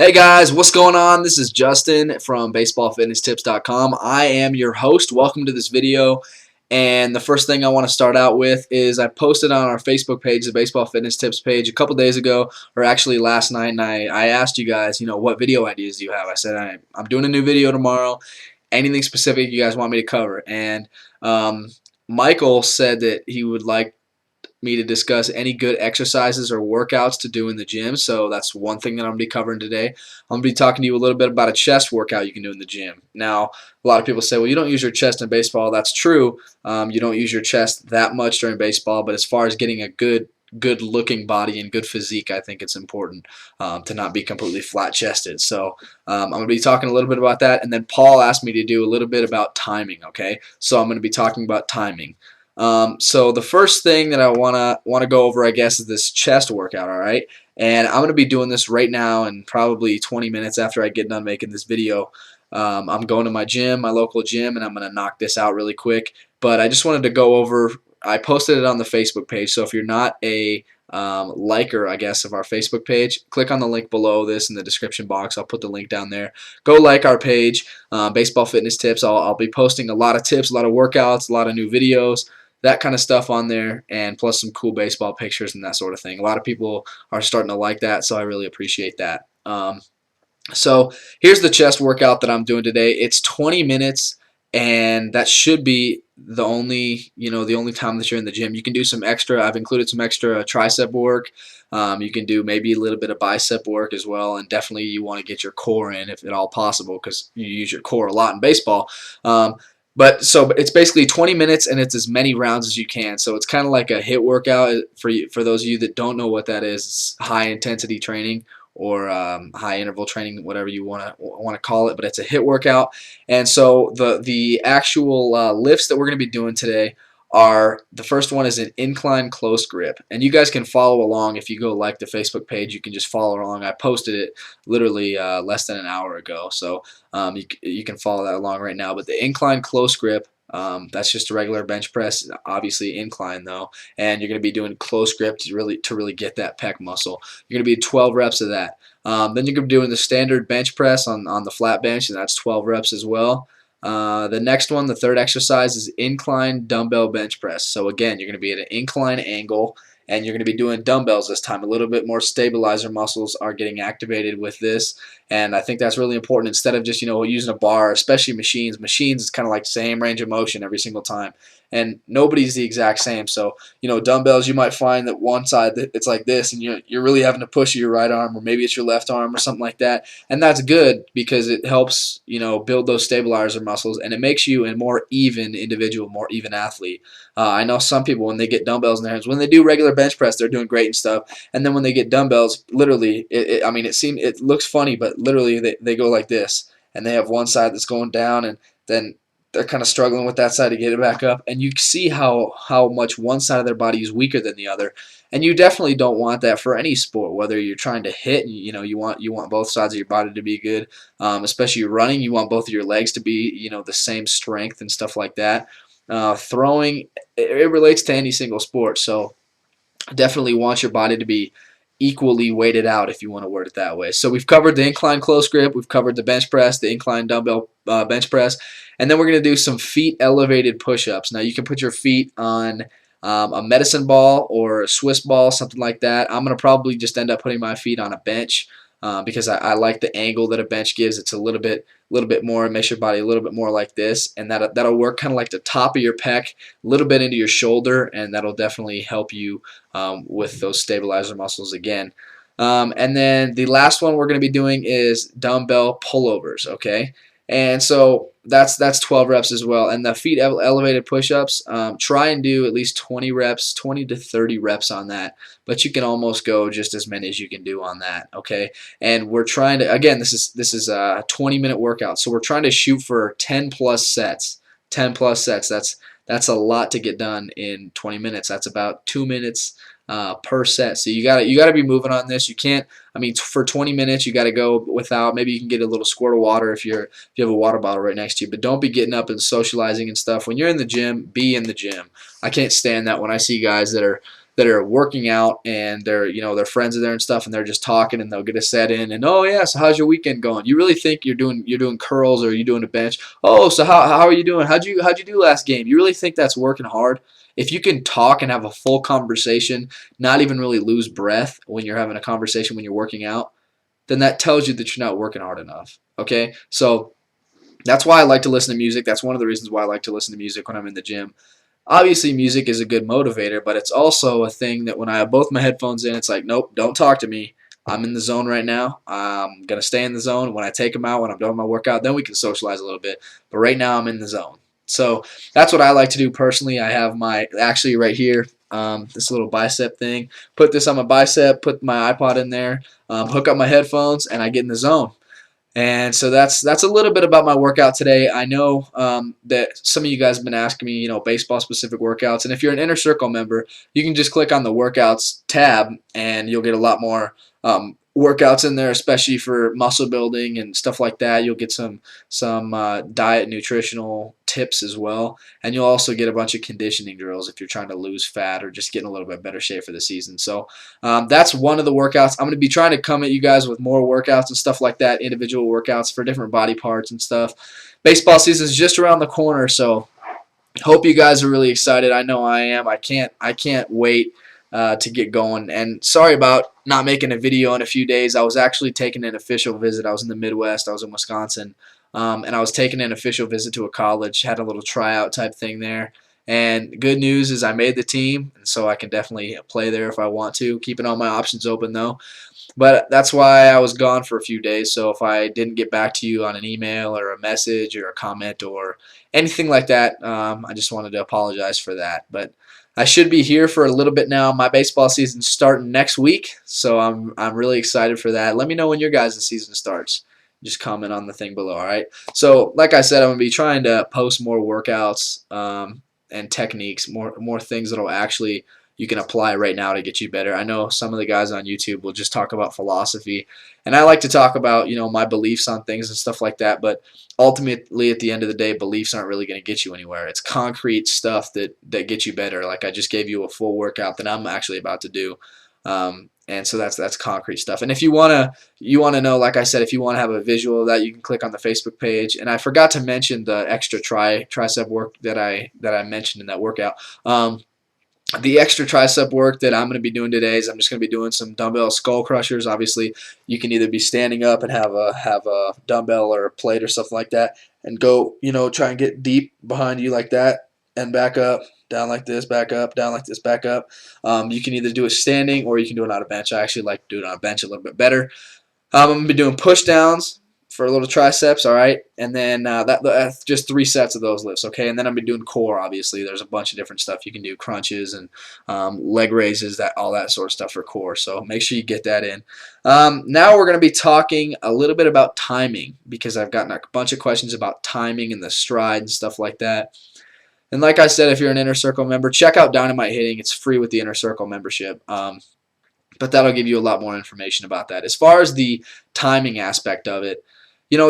Hey guys, what's going on? This is Justin from baseballfitnesstips.com. I am your host. Welcome to this video. And the first thing I want to start out with is I posted on our Facebook page, the Baseball Fitness Tips page, a couple days ago, or actually last night, and I asked you guys, what video ideas do you have? I said I'm doing a new video tomorrow. Anything specific you guys want me to cover? And Michael said that he would like me to discuss any good exercises or workouts to do in the gym. So that's one thing that I'm going to be covering today. I'm going to be talking to you a little bit about a chest workout you can do in the gym. Now, a lot of people say, well, you don't use your chest in baseball. That's true. You don't use your chest that much during baseball, but as far as getting a good looking body and good physique, I think it's important to not be completely flat chested. So I'm going to be talking a little bit about that, and then Paul asked me to do a little bit about timing. Okay, so I'm going to be talking about timing. So the first thing that I wanna go over, I guess, is this chest workout. All right, and I'm gonna be doing this right now, and probably 20 minutes after I get done making this video. I'm going to my gym, my local gym, and I'm gonna knock this out really quick. But I just wanted to go over. I posted it on the Facebook page, so if you're not a liker, I guess, of our Facebook page, click on the link below this in the description box. I'll put the link down there. Go like our page, Baseball Fitness Tips. I'll be posting a lot of tips, a lot of workouts, a lot of new videos, that kind of stuff on there, and plus some cool baseball pictures and that sort of thing. A lot of people are starting to like that, so I really appreciate that. So here's the chest workout that I'm doing today. It's 20 minutes, and that should be the only time that you're in the gym. You can do some extra. I've included some extra tricep work. You can do maybe a little bit of bicep work as well, and definitely you want to get your core in if at all possible, because you use your core a lot in baseball. But it's basically 20 minutes, and it's as many rounds as you can. So it's kind of like a HIIT workout for those of you that don't know what that is. It's high intensity training, or high interval training, whatever you want to call it. But it's a HIIT workout, and so the actual lifts that we're going to be doing today are, the first one is an incline close grip, and you guys can follow along. If you go like the Facebook page, you can just follow along. I posted it literally less than an hour ago, so you can follow that along right now. But the incline close grip, that's just a regular bench press, obviously incline though, and you're going to be doing close grip to really get that pec muscle. You're going to be 12 reps of that. Then you're going to be doing the standard bench press on the flat bench, and that's 12 reps as well. The next one, the third exercise, is incline dumbbell bench press. So again, you're going to be at an incline angle, and you're going to be doing dumbbells this time. A little bit more stabilizer muscles are getting activated with this, and I think that's really important. Instead of just using a bar, especially machines is kind of like same range of motion every single time, and nobody's the exact same. So dumbbells, you might find that one side it's like this, and you're really having to push your right arm, or maybe it's your left arm or something like that, and that's good because it helps build those stabilizer muscles, and it makes you a more even individual, more even athlete. I know some people, when they get dumbbells in their hands, when they do regular bench press, they're doing great and stuff, and then when they get dumbbells, literally, it looks funny, but literally they go like this, and they have one side that's going down, and then they're kind of struggling with that side to get it back up, and you see how much one side of their body is weaker than the other, and you definitely don't want that for any sport. Whether you're trying to hit, you want both sides of your body to be good, especially running. You want both of your legs to be the same strength and stuff like that. Throwing, it relates to any single sport, so definitely want your body to be equally weighted out, if you want to word it that way. So we've covered the incline close grip, we've covered the bench press, the incline dumbbell bench press, and then we're going to do some feet elevated push-ups. Now you can put your feet on a medicine ball or a Swiss ball, something like that. I'm going to probably just end up putting my feet on a bench because I like the angle that a bench gives. It's a little bit more, it makes your body a little bit more like this, and that'll work kind of like the top of your pec, a little bit into your shoulder, and that'll definitely help you with those stabilizer muscles again. And then the last one we're going to be doing is dumbbell pullovers, okay? And so that's 12 reps as well. And the feet elevated push-ups, try and do at least 20 reps, 20 to 30 reps on that. But you can almost go just as many as you can do on that, okay? And we're trying to, again, this is a 20-minute workout, so we're trying to shoot for 10 plus sets. 10 plus sets. That's a lot to get done in 20 minutes. That's about 2 minutes per set. So you gotta be moving on this. You can't. I mean, for 20 minutes, you got to go without. Maybe you can get a little squirt of water if you have a water bottle right next to you. But don't be getting up and socializing and stuff. When you're in the gym, be in the gym. I can't stand that when I see guys that that are working out and their friends are there and stuff, and they're just talking, and they'll get a set in, and oh yeah, so how's your weekend going? You really think you're doing curls or you're doing a bench? Oh, so how are you doing? How'd you do last game? You really think that's working hard? If you can talk and have a full conversation, not even really lose breath when you're having a conversation when you're working out, then that tells you that you're not working hard enough. Okay, so that's why I like to listen to music. That's one of the reasons why I like to listen to music when I'm in the gym. Obviously, music is a good motivator, but it's also a thing that when I have both my headphones in, it's like, nope, don't talk to me. I'm in the zone right now. I'm going to stay in the zone. When I take them out, when I'm done with my workout, then we can socialize a little bit. But right now, I'm in the zone. So that's what I like to do personally. I have actually right here, this little bicep thing. Put this on my bicep, put my iPod in there, hook up my headphones, and I get in the zone. And so that's a little bit about my workout today. I know that some of you guys have been asking me, baseball specific workouts. And if you're an Inner Circle member, you can just click on the workouts tab, and you'll get a lot more workouts in there, especially for muscle building and stuff like that. You'll get some diet nutritional tips as well, and you'll also get a bunch of conditioning drills if you're trying to lose fat or just get in a little bit better shape for the season. So that's one of the workouts. I'm going to be trying to come at you guys with more workouts and stuff like that, individual workouts for different body parts and stuff. Baseball season is just around the corner, so hope you guys are really excited. I know I am. I can't wait to get going. And sorry about not making a video in a few days. I was actually taking an official visit. I was in the Midwest. I was in Wisconsin, and I was taking an official visit to a college. Had a little tryout type thing there. And good news is I made the team, and so I can definitely play there if I want to. Keeping all my options open though. But that's why I was gone for a few days. So if I didn't get back to you on an email or a message or a comment or anything like that, I just wanted to apologize for that. But I should be here for a little bit now. My baseball season's starting next week, so I'm really excited for that. Let me know when your guys' season starts. Just comment on the thing below, all right? So like I said, I'm going to be trying to post more workouts and techniques, more things that'll actually you can apply right now to get you better. I know some of the guys on YouTube will just talk about philosophy, and I like to talk about my beliefs on things and stuff like that. But ultimately, at the end of the day, beliefs aren't really going to get you anywhere. It's concrete stuff that gets you better. Like I just gave you a full workout that I'm actually about to do. And so that's concrete stuff. And if you wanna know, like I said, if you want to have a visual of that, you can click on the Facebook page. And I forgot to mention the extra tricep work that I mentioned in that workout. The extra tricep work that I'm going to be doing today is I'm just going to be doing some dumbbell skull crushers. Obviously, you can either be standing up and have a dumbbell or a plate or something like that, and go try and get deep behind you like that, and back up, down like this, back up, down like this, back up. You can either do it standing or you can do it on a bench. I actually like to do it on a bench a little bit better. I'm going to be doing push downs for a little triceps, all right? And then that's just 3 sets of those lifts, okay? And then I'm going to be doing core, obviously. There's a bunch of different stuff you can do, crunches and leg raises, all that sort of stuff for core. So make sure you get that in. Now we're going to be talking a little bit about timing, because I've gotten a bunch of questions about timing and the stride and stuff like that. And like I said, if you're an Inner Circle member, check out Dynamite Hitting. It's free with the Inner Circle membership. But that'll give you a lot more information about that. As far as the timing aspect of it,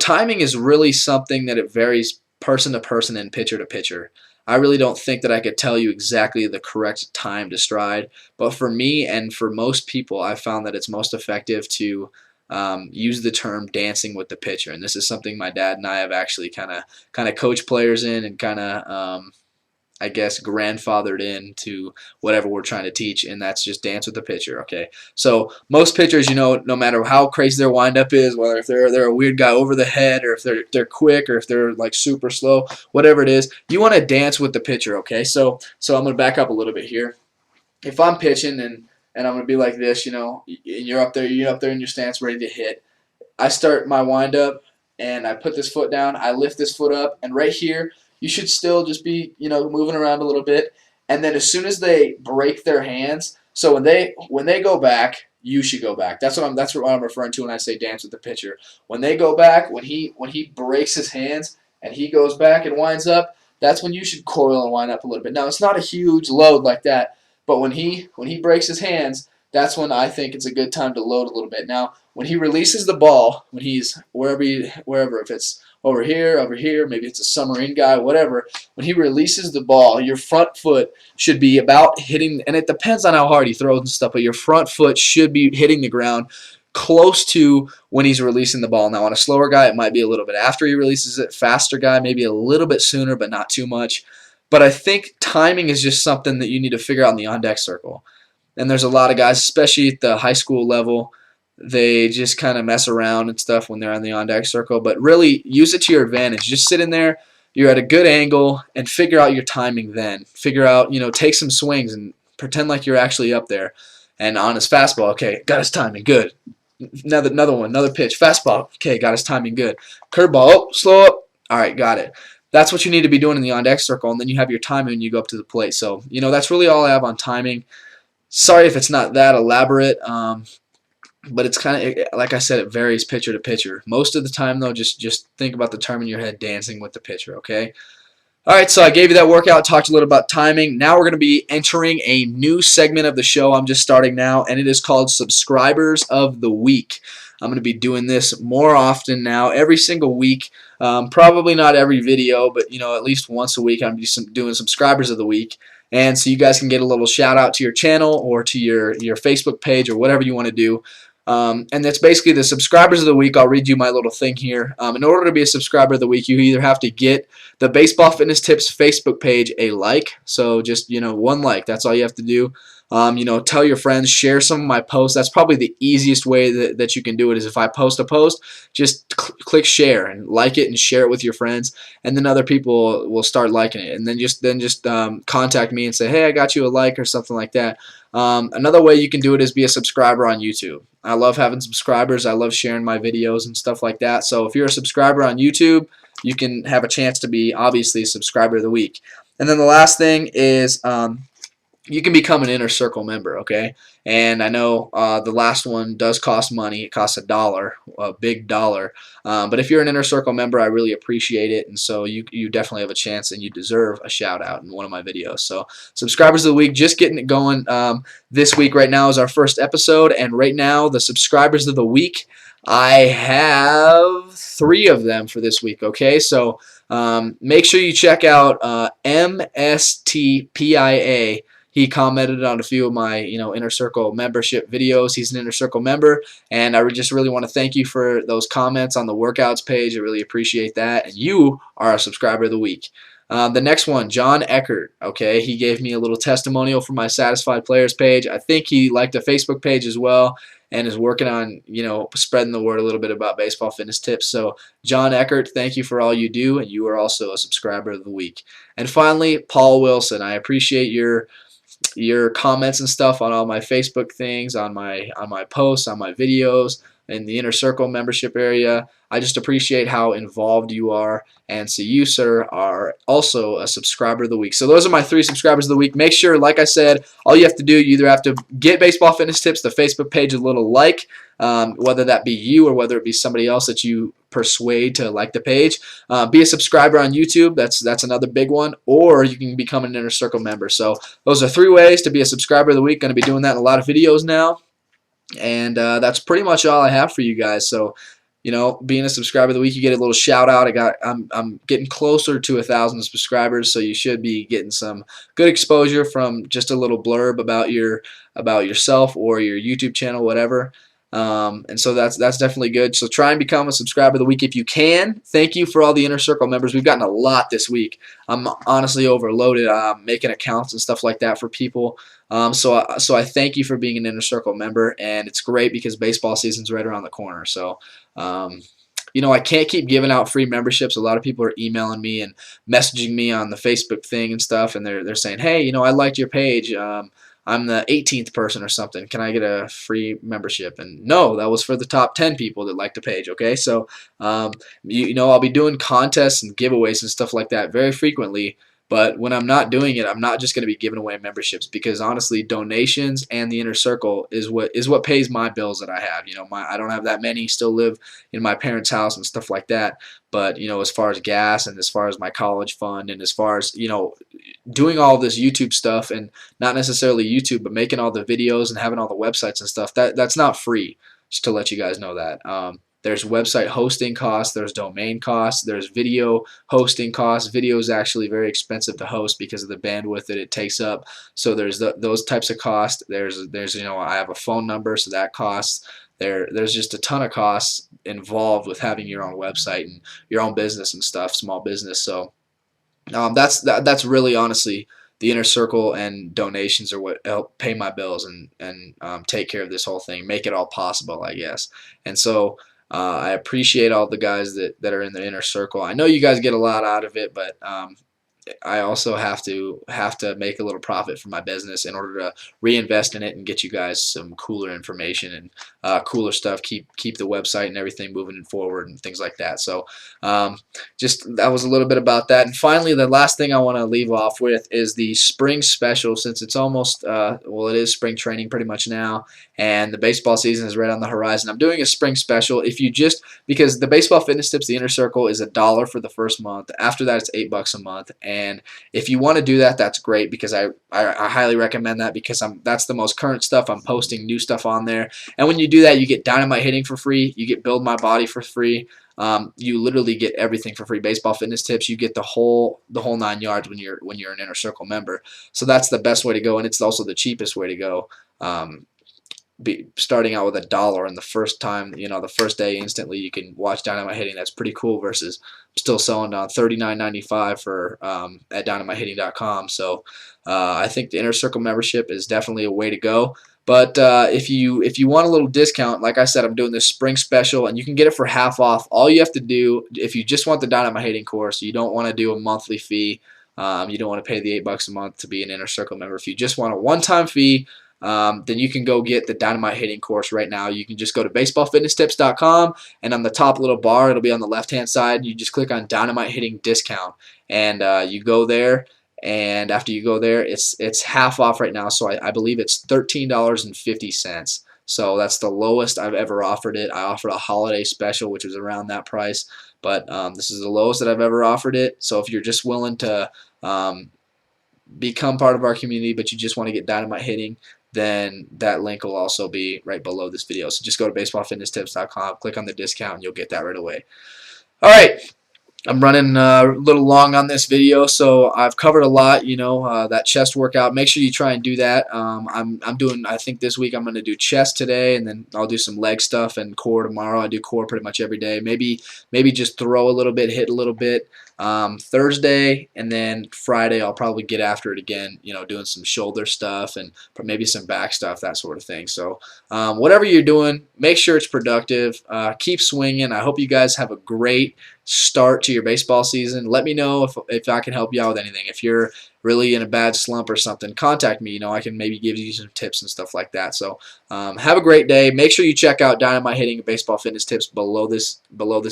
timing is really something that it varies person to person and pitcher to pitcher. I really don't think that I could tell you exactly the correct time to stride, but for me and for most people, I've found that it's most effective to use the term dancing with the pitcher, and this is something my dad and I have actually kind of coached players in and kind of I guess grandfathered into whatever we're trying to teach, and that's just dance with the pitcher. Okay, so most pitchers, no matter how crazy their windup is, whether if they're a weird guy over the head, or if they're quick, or if they're like super slow, whatever it is, you want to dance with the pitcher. Okay, so I'm gonna back up a little bit here. If I'm pitching and I'm gonna be like this, and you're up there in your stance, ready to hit. I start my windup and I put this foot down. I lift this foot up, and right here you should still just be moving around a little bit. And then as soon as they break their hands, so when they go back, you should go back. That's what I'm referring to when I say dance with the pitcher. When they go back, when he breaks his hands and he goes back and winds up, that's when you should coil and wind up a little bit. Now it's not a huge load like that, but when he breaks his hands, that's when I think it's a good time to load a little bit. Now, when he releases the ball, when he's wherever, if it's over here, maybe it's a submarine guy, whatever. When he releases the ball, your front foot should be about hitting, and it depends on how hard he throws and stuff, but your front foot should be hitting the ground close to when he's releasing the ball. Now, on a slower guy, it might be a little bit after he releases it. Faster guy, maybe a little bit sooner, but not too much. But I think timing is just something that you need to figure out in the on-deck circle. And there's a lot of guys, especially at the high school level, they just kind of mess around and stuff when they're on the on-deck circle. But really, use it to your advantage. Just sit in there, you're at a good angle, and figure out your timing then. Figure out, take some swings and pretend like you're actually up there. And on his fastball, okay, got his timing, good. Another one, another pitch, fastball, okay, got his timing, good. Curveball, oh, slow up, all right, got it. That's what you need to be doing in the on-deck circle, and then you have your timing when you go up to the plate. So, that's really all I have on timing. Sorry if it's not that elaborate, but it's kind of, like I said, it varies pitcher to pitcher. Most of the time, though, just think about the term in your head dancing with the pitcher, okay? All right, so I gave you that workout, talked a little about timing. Now we're going to be entering a new segment of the show. I'm just starting now, and it is called Subscribers of the Week. I'm going to be doing this more often now, every single week. Probably not every video, but at least once a week I'm just doing Subscribers of the Week. And so you guys can get a little shout out to your channel or to your Facebook page or whatever you want to do. And that's basically the Subscribers of the Week. I'll read you my little thing here. In order to be a Subscriber of the Week, you either have to get the Baseball Fitness Tips Facebook page a like. So just, one like. That's all you have to do. Tell your friends, share some of my posts. That's probably the easiest way that you can do it is if I post a post, just click share and like it and share it with your friends, and then other people will start liking it. And then just contact me and say, hey, I got you a like or something like that. Another way you can do it is be a subscriber on YouTube. I love having subscribers. I love sharing my videos and stuff like that. So if you're a subscriber on YouTube, you can have a chance to be, obviously, a Subscriber of the Week. And then the last thing is you can become an Inner Circle member, okay? And I know the last one does cost money. It costs $1, a big dollar. But if you're an Inner Circle member, I really appreciate it. And so you definitely have a chance and you deserve a shout out in one of my videos. So Subscribers of the Week, just getting it going this week. Right now is our first episode. And right now, the Subscribers of the Week, I have 3 of them for this week, okay? So make sure you check out MSTPIA. He commented on a few of my, Inner Circle membership videos. He's an Inner Circle member, and I just really want to thank you for those comments on the workouts page. I really appreciate that, and you are a Subscriber of the Week. The next one, John Eckert, okay, he gave me a little testimonial for my Satisfied Players page. I think he liked the Facebook page as well and is working on, spreading the word a little bit about baseball fitness tips. So, John Eckert, thank you for all you do, and you are also a Subscriber of the Week. And finally, Paul Wilson, I appreciate your comments and stuff on all my Facebook things, on my posts, on my videos, in the Inner Circle membership area. I just appreciate how involved you are, and so you, sir, are also a Subscriber of the Week. So those are my 3 Subscribers of the Week. Make sure, like I said, all you have to do, you either have to get Baseball Fitness Tips, the Facebook page, a little like, whether that be you or whether it be somebody else that you persuade to like the page. Be a subscriber on YouTube. That's another big one. Or you can become an Inner Circle member. So those are 3 ways to be a Subscriber of the Week. Going to be doing that in a lot of videos now. And that's pretty much all I have for you guys. So, being a Subscriber of the Week, you get a little shout out. I'm getting closer to 1,000 subscribers, so you should be getting some good exposure from just a little blurb about yourself or your YouTube channel, whatever. And so that's definitely good. So try and become a Subscriber of the Week if you can. Thank you for all the Inner Circle members. We've gotten a lot this week. I'm honestly overloaded making accounts and stuff like that for people. So I thank you for being an Inner Circle member, and it's great because baseball season's right around the corner. So I can't keep giving out free memberships. A lot of people are emailing me and messaging me on the Facebook thing and stuff, and they're saying, hey, I liked your page. I'm the 18th person or something. Can I get a free membership? And no, that was for the top 10 people that liked the page, okay? So, I'll be doing contests and giveaways and stuff like that very frequently, But when I'm not doing it, I'm not just going to be giving away memberships, because honestly, donations and the inner circle is what pays my bills that I have. I don't have that many. Still live in my parents' house and stuff like that. But as far as gas, and as far as my college fund, and as far as doing all this YouTube stuff, and not necessarily YouTube, but making all the videos and having all the websites and stuff, that's not free. Just to let you guys know that. There's website hosting costs, there's domain costs, there's video hosting costs. Video is actually very expensive to host because of the bandwidth that it takes up. So there's those types of costs. There's I have a phone number, so that costs. There's just a ton of costs involved with having your own website and your own business and stuff, small business. So that's really, honestly, the inner circle and donations are what help pay my bills and take care of this whole thing, make it all possible, I guess. And so I appreciate all the guys that are in the inner circle. I know you guys get a lot out of it, but I also have to make a little profit for my business in order to reinvest in it and get you guys some cooler information and cooler stuff. Keep the website and everything moving forward and things like that. So just that was a little bit about that. And finally, the last thing I want to leave off with is the spring special. Since it's almost it is spring training pretty much now, and the baseball season is right on the horizon. I'm doing a spring special. Because the baseball fitness tips, the inner circle, is $1 for the first month. After that, it's $8 a month. And if you want to do that, that's great, because I highly recommend that, because that's the most current stuff. I'm posting new stuff on there. And when you do that, you get Dynamite Hitting for free. You get Build My Body for free. You literally get everything for free. Baseball fitness tips, you get the whole 9 yards when you're an inner circle member. So that's the best way to go, and it's also the cheapest way to go. Starting out with $1, and the first time, the first day, instantly you can watch Dynamite Hitting. That's pretty cool. Versus still selling on $39.95 for at dynamitehitting.com. So I think the inner circle membership is definitely a way to go. But if you want a little discount, like I said, I'm doing this spring special, and you can get it for half off. All you have to do, if you just want the Dynamite Hitting course, you don't want to do a monthly fee. You don't want to pay the $8 a month to be an inner circle member. If you just want a one-time fee, then you can go get the Dynamite Hitting course right now. You can just go to baseballfitnesstips.com, and on the top little bar, it'll be on the left-hand side. You just click on Dynamite Hitting discount, and you go there. And after you go there, it's half off right now. So I believe it's $13.50. So that's the lowest I've ever offered it. I offered a holiday special, which was around that price, but this is the lowest that I've ever offered it. So if you're just willing to become part of our community, but you just want to get Dynamite Hitting, then that link will also be right below this video. So just go to baseballfitnesstips.com, click on the discount, and you'll get that right away. All right. I'm running a little long on this video, so I've covered a lot. That chest workout. Make sure you try and do that. I'm doing. I think this week I'm going to do chest today, and then I'll do some leg stuff and core tomorrow. I do core pretty much every day. Maybe just throw a little bit, hit a little bit. Thursday, and then Friday I'll probably get after it again. Doing some shoulder stuff and maybe some back stuff, that sort of thing. So whatever you're doing, make sure it's productive. Keep swinging. I hope you guys have a great start to your baseball season. Let me know if I can help you out with anything. If you're really in a bad slump or something, contact me. I can maybe give you some tips and stuff like that. So have a great day. Make sure you check out Dynamite Hitting and Baseball Fitness Tips below this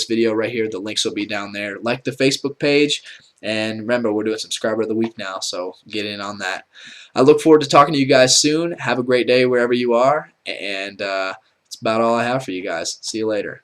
video right here. The links will be down there. Like the Facebook page, and remember, we're doing Subscriber of the Week now, so get in on that. I look forward to talking to you guys soon. Have a great day wherever you are, and that's about all I have for you guys. See you later.